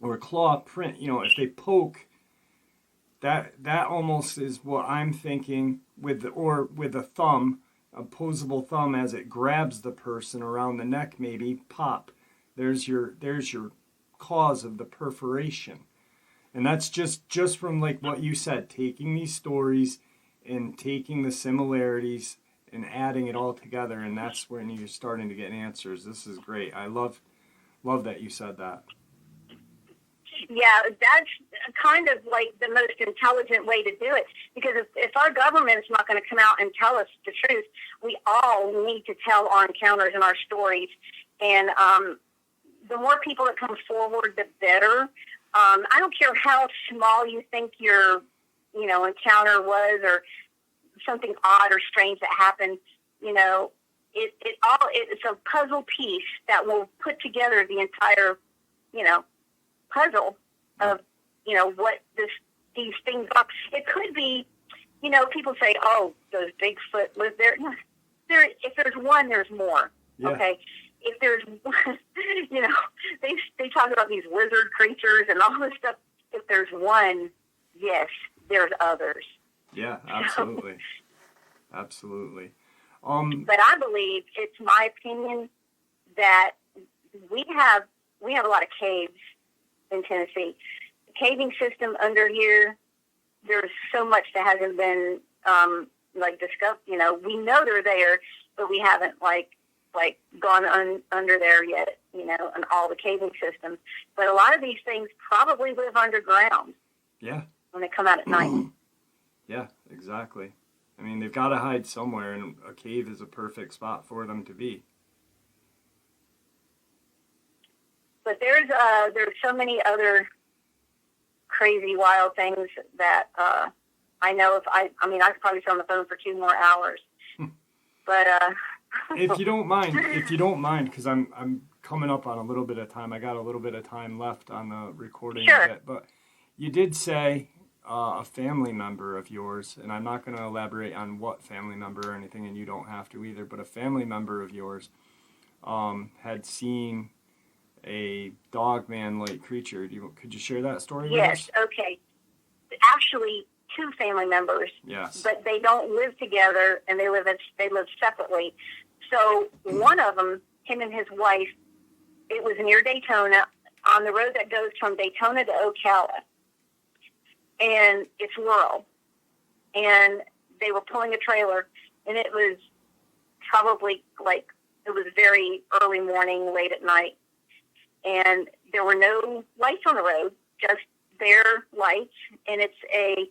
Speaker 1: or claw print, if they poke, that almost is what I'm thinking with a thumb, opposable thumb, as it grabs the person around the neck, maybe pop. There's your cause of the perforation. And that's just from like what you said, taking these stories and taking the similarities and adding it all together, and that's when you're starting to get answers. This is great. I love that you said that.
Speaker 2: Yeah, that's kind of like the most intelligent way to do it, because if our government is not going to come out and tell us the truth, we all need to tell our encounters and our stories. And the more people that come forward, the better. I don't care how small you think your, encounter was, or something odd or strange that happened. It's a puzzle piece that will put together the entire, puzzle of, what these things are. It could be, people say, "Oh, does Bigfoot live there?" No, if there's one, there's more. Yeah. Okay. If there's, they talk about these lizard creatures and all this stuff. If there's one, yes, there's others.
Speaker 1: Yeah, absolutely. Absolutely.
Speaker 2: But I believe, it's my opinion, that we have a lot of caves in Tennessee. The caving system under here, there's so much that hasn't been, discovered. We know they're there, but we haven't, gone under there yet, and all the caving systems. But a lot of these things probably live underground.
Speaker 1: Yeah.
Speaker 2: When they come out at night.
Speaker 1: Yeah, exactly. I mean, they've got to hide somewhere, and a cave is a perfect spot for them to be.
Speaker 2: But there's so many other crazy, wild things that I know. If I could probably stay on the phone for 2 more hours. But
Speaker 1: if you don't mind, because I'm coming up on a little bit of time. I got a little bit of time left on the recording
Speaker 2: sure.
Speaker 1: of it. But you did say a family member of yours, and I'm not going to elaborate on what family member or anything, and you don't have to either, but a family member of yours had seen a Dogman-like creature. Could you share that story with us?
Speaker 2: Yes, okay. Actually, 2 family members.
Speaker 1: Yes.
Speaker 2: But they don't live together, and they live separately. So one of them, him and his wife, it was near Daytona, on the road that goes from Daytona to Ocala. And it's rural. And they were pulling a trailer, and it was probably it was very early morning, late at night. And there were no lights on the road, just their lights. And it's a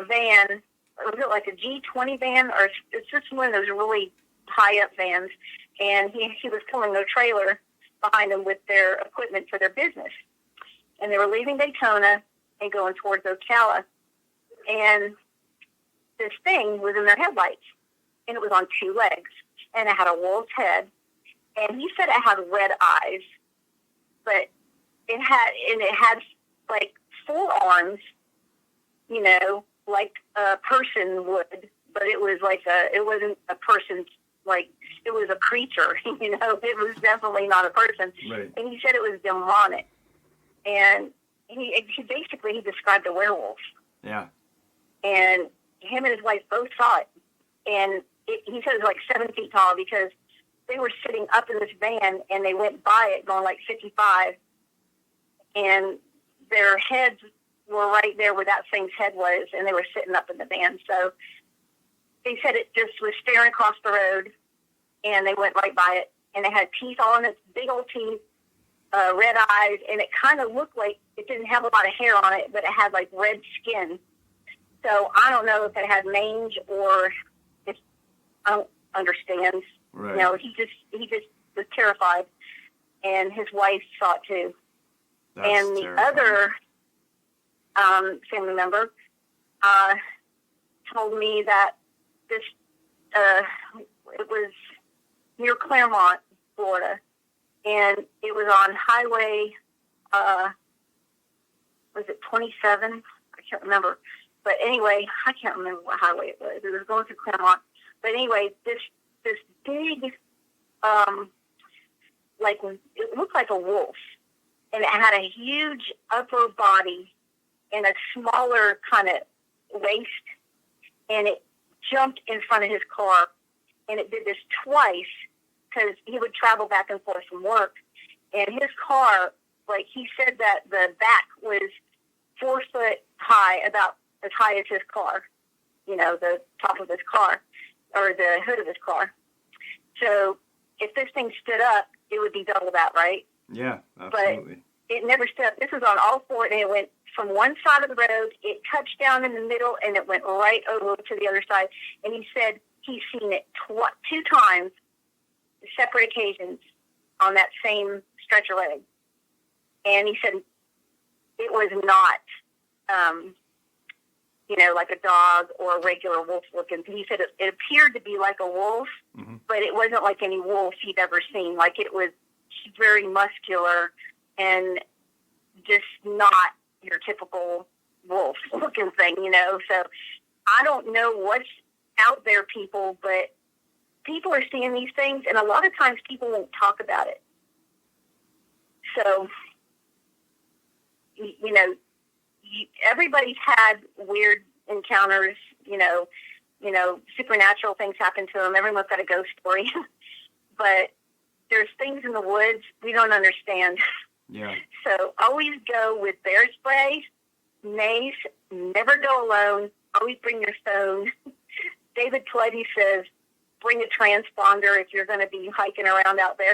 Speaker 2: van, was it like a G20 van, or it's just one of those really high up vans. And he was pulling a trailer behind them with their equipment for their business. And they were leaving Daytona and going towards Ocala. And this thing was in their headlights, and it was on 2 legs, and it had a wolf's head. And he said it had red eyes, but it had like 4 arms, like a person would, but it was it wasn't a person, it was a creature, it was definitely not a person.
Speaker 1: Right.
Speaker 2: And he said it was demonic. And he described a werewolf.
Speaker 1: Yeah.
Speaker 2: And him and his wife both saw it. And he said it was like 7 feet tall, because they were sitting up in this van, and they went by it going like 55. And their heads were right there where that thing's head was, and they were sitting up in the van. So they said it just was staring across the road, and they went right by it. and it had teeth all in its big old teeth, red eyes, and it kind of looked like it didn't have a lot of hair on it, but it had like red skin. So I don't know if it had mange or if I don't understand.
Speaker 1: Right.
Speaker 2: You know, he just was terrified, and his wife saw it too.
Speaker 1: That's
Speaker 2: and the
Speaker 1: terrifying.
Speaker 2: other family member told me that this it was near Claremont, Florida, and it was on Highway was it 27? I can't remember. But anyway, I can't remember what highway it was. It was going through Claremont. But anyway, this big, like, it looked like a wolf. And it had a huge upper body and a smaller kind of waist. And it jumped in front of his car. And it did this twice because he would travel back and forth from work. And his car, like he said that the back was 4 foot high, about as high as his car, you know, the top of his car or the hood of his car. So if this thing stood up, it would be double that, right?
Speaker 1: Yeah, absolutely.
Speaker 2: But it never stood up. This was on all four, and it went from one side of the road, it touched down in the middle, and it went right over to the other side. And he said he's seen it 2 times, separate occasions, on that same stretch of leg. And he said it was not, you know, like a dog or a regular wolf looking. He said it appeared to be like a wolf,
Speaker 1: Mm-hmm.
Speaker 2: but it wasn't like any wolf he'd ever seen. Like it was very muscular and just not your typical wolf looking thing, you know. So I don't know what's out there, people, but people are seeing these things, and a lot of times people won't talk about it. So, you know, everybody's had weird encounters, you know, supernatural things happen to them. Everyone's got a ghost story. But there's things in the woods we don't understand.
Speaker 1: Yeah.
Speaker 2: So always go with bear spray, mace, never go alone, always bring your phone. David Pletty says, bring a transponder if you're going to be hiking around out there.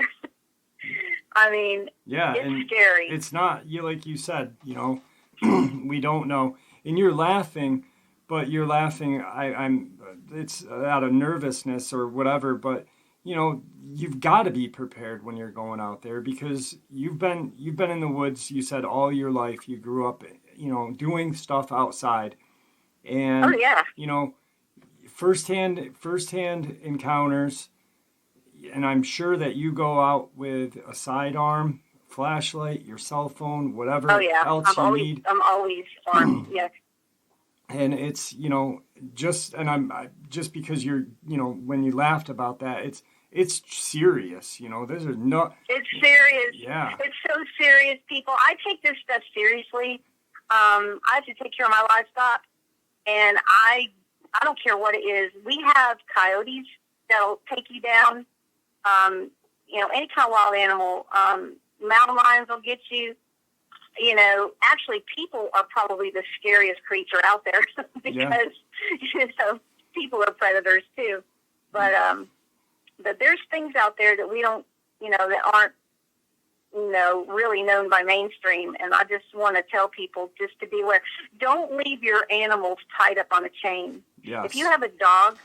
Speaker 2: I mean,
Speaker 1: yeah,
Speaker 2: it's
Speaker 1: and
Speaker 2: scary.
Speaker 1: It's not, like you said, you know, we don't know. And you're laughing, but you're laughing, it's out of nervousness or whatever, but, you know, you've got to be prepared when you're going out there because you've been in the woods, you said, all your life. You grew up, you know, doing stuff outside. And,
Speaker 2: Oh, yeah.
Speaker 1: you know, firsthand encounters, and I'm sure that you go out with a sidearm, flashlight, your cell phone, whatever else you need.
Speaker 2: I'm always armed, yes.
Speaker 1: And it's, you know, just because you're, you know, when you laughed about that, it's serious, you know, this is not.
Speaker 2: It's serious.
Speaker 1: Yeah.
Speaker 2: It's so serious, people. I take this stuff seriously. I have to take care of my livestock, and I don't care what it is. We have coyotes that'll take you down. You know, any kind of wild animal. Mountain lions will get you. You know, actually, people are probably the scariest creature out there because, you know, people are predators too. But there's things out there that we don't, you know, that aren't, you know, really known by mainstream. And I just want to tell people just to be aware. Don't leave your animals tied up on a chain.
Speaker 1: Yes.
Speaker 2: If you have a dog,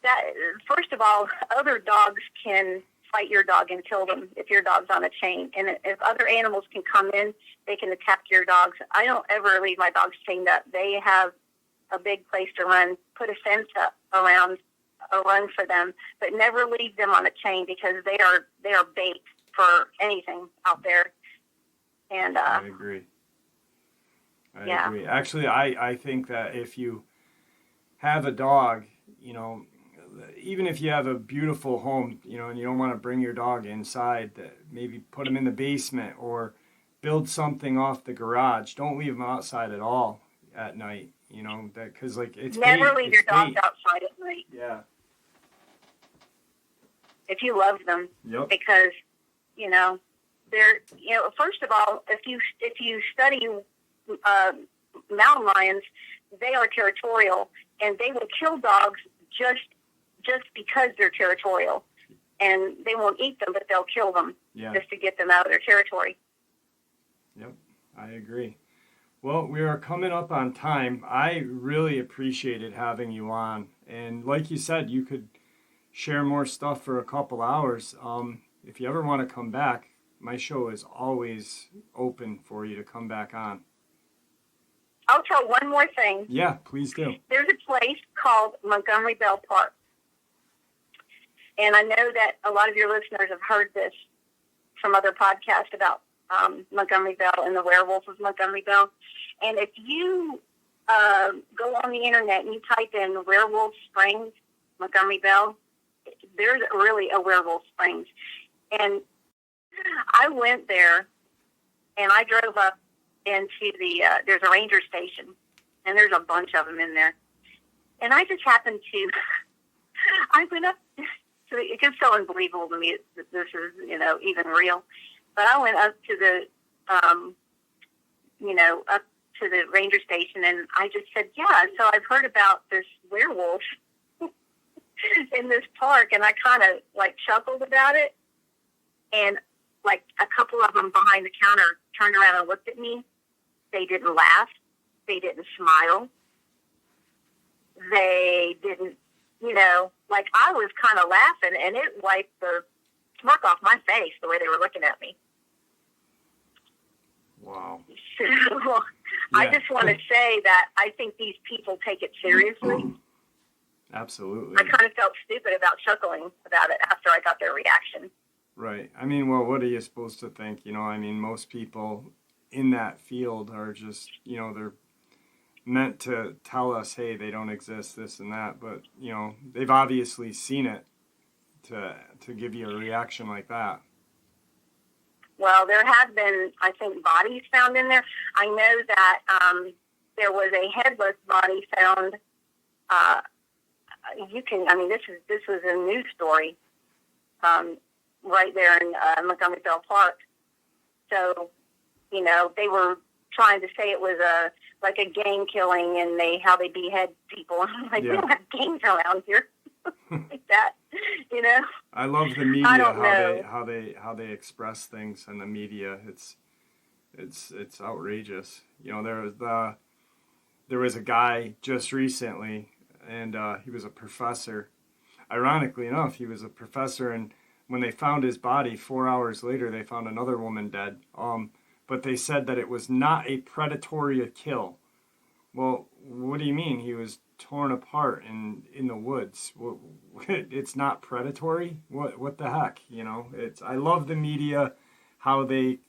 Speaker 2: that first of all, other dogs can fight your dog and kill them if your dog's on a chain. And if other animals can come in, they can attack your dogs. I don't ever leave my dogs chained up. They have a big place to run. Put a fence up around a run for them, but never leave them on a chain because they are bait for anything out there. And
Speaker 1: I agree. I agree. Actually, I think that if you have a dog, you know, even if you have a beautiful home, you know, and you don't want to bring your dog inside, maybe put him in the basement or build something off the garage. Don't leave him outside at all at night, you know, that because like it's
Speaker 2: never leave your dogs outside at night.
Speaker 1: Yeah.
Speaker 2: If you love them,
Speaker 1: Yep.
Speaker 2: because you know they're, you know, first of all, if you study mountain lions, they are territorial and they will kill dogs just because they're territorial. and they won't eat them, but they'll kill them just to get them out of their territory.
Speaker 1: Yep, I agree. Well, we are coming up on time. I really appreciated having you on. And like you said, you could share more stuff for a couple hours. If you ever want to come back, my show is always open for you to come back on.
Speaker 2: I'll tell one more thing.
Speaker 1: Yeah, please do.
Speaker 2: There's a place called Montgomery Bell Park. And I know that a lot of your listeners have heard this from other podcasts about Montgomery Bell and the werewolf of Montgomery Bell. And if you go on the internet and you type in Werewolf Springs, Montgomery Bell, there's really a Werewolf Springs. And I went there, and I drove up into there's a ranger station, and there's a bunch of them in there. And I just happened to, I went up, so it's just so unbelievable to me that this is, even real. But I went up to the, up to the ranger station, and I just said, yeah, so I've heard about this werewolf in this park, and I kind of, chuckled about it. And, a couple of them behind the counter turned around and looked at me. They didn't laugh. They didn't smile. They didn't, I was kind of laughing, and it wiped the smirk off my face the way they were looking at me.
Speaker 1: Wow.
Speaker 2: So I just want to say that I think these people take it seriously.
Speaker 1: Absolutely.
Speaker 2: I kind of felt stupid about chuckling about it after I got their reaction.
Speaker 1: Right. I mean, well, what are you supposed to think? Most people in that field are just, they're meant to tell us, hey, they don't exist, this and that. But, they've obviously seen it to give you a reaction like that.
Speaker 2: Well, there have been, I think, bodies found in there. I know that there was a headless body found. This was a news story right there in Montgomery Bell Park. So, they were trying to say it was a gang killing and how they behead people. I'm like, we don't have gangs around here like that,
Speaker 1: I love the media,
Speaker 2: I don't know.
Speaker 1: how they express things in the media. It's outrageous. There was a guy just recently, and he was a professor. Ironically enough, he was a professor, and when they found his body 4 hours later, they found another woman dead. But they said that it was not a predatory kill. Well, what do you mean? He was torn apart in the woods. It's not predatory? What the heck? I love the media, how they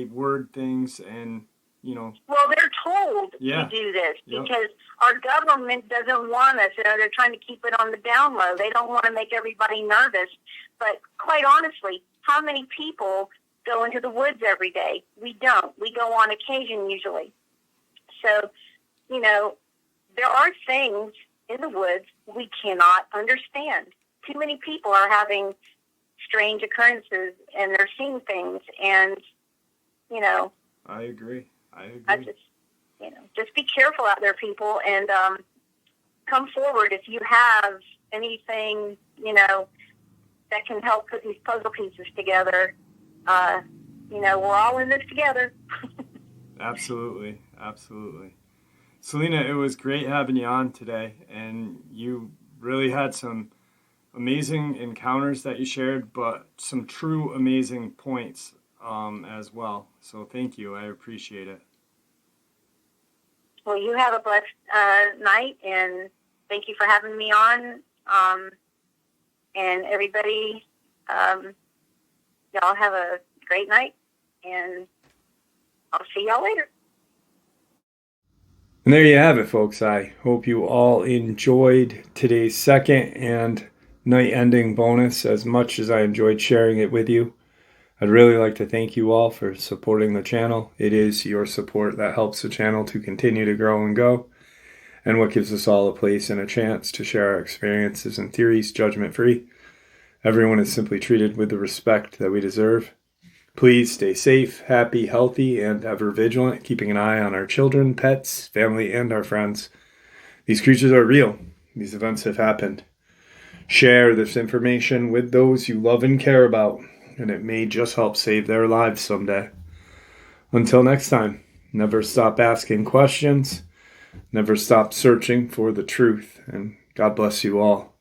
Speaker 1: word things, and
Speaker 2: Well, they're told to do this because our government doesn't want us. They're trying to keep it on the down low. They don't want to make everybody nervous. But quite honestly, how many people go into the woods every day? We don't. We go on occasion usually. So, there are things in the woods we cannot understand. Too many people are having strange occurrences, and they're seeing things, and,
Speaker 1: I agree.
Speaker 2: I just be careful out there, people, and come forward if you have anything, that can help put these puzzle pieces together. We're all in this together.
Speaker 1: Absolutely. Selena, it was great having you on today, and you really had some amazing encounters that you shared, but some true amazing points as well. So thank you. I appreciate it.
Speaker 2: Well, you have a blessed night, and thank you for having me on. And everybody, y'all have a great night, and I'll see y'all later.
Speaker 1: And there you have it, folks. I hope you all enjoyed today's second and night-ending bonus as much as I enjoyed sharing it with you. I'd really like to thank you all for supporting the channel. It is your support that helps the channel to continue to grow and go, and what gives us all a place and a chance to share our experiences and theories judgment-free. Everyone is simply treated with the respect that we deserve. Please stay safe, happy, healthy, and ever vigilant, keeping an eye on our children, pets, family, and our friends. These creatures are real. These events have happened. share this information with those you love and care about, and it may just help save their lives someday. Until next time, never stop asking questions, never stop searching for the truth, and God bless you all.